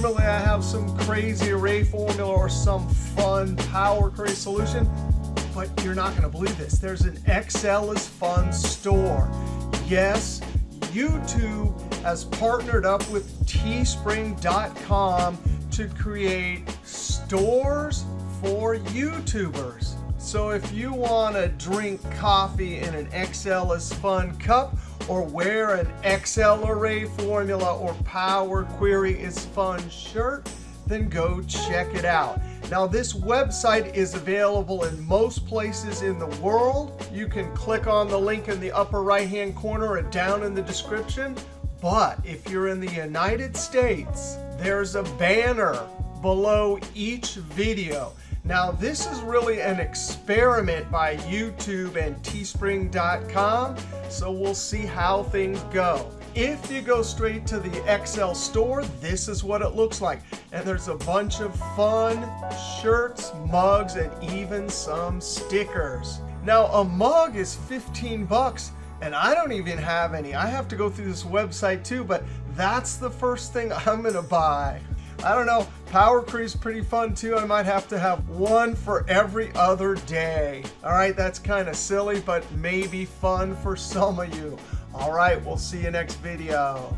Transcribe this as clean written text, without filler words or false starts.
Normally I have some crazy array formula or some fun power query solution, but you're not going to believe this. There's an excelisfun store. Yes, YouTube has partnered up with teespring.com to create stores for YouTubers. So if you want to drink coffee in an excelisfun cup, or wear an Excel array formula or Power Query is Fun shirt, then go check it out. Now this website is available in most places in the world. You can click on the link in the upper right-hand corner or down in the description. But if you're in the United States, there's a banner below each video. Now this is really an experiment by YouTube and teespring.com, so we'll see how things go. If you go straight to the Excel store, this is what it looks like. And there's a bunch of fun shirts, mugs, and even some stickers. Now a mug is 15 bucks, and I don't even have any. I have to go through this website too, but that's the first thing I'm going to buy. I don't know, Power Query is pretty fun too. I might have to have one for every other day. All right, that's kind of silly, but maybe fun for some of you. All right, we'll see you next video.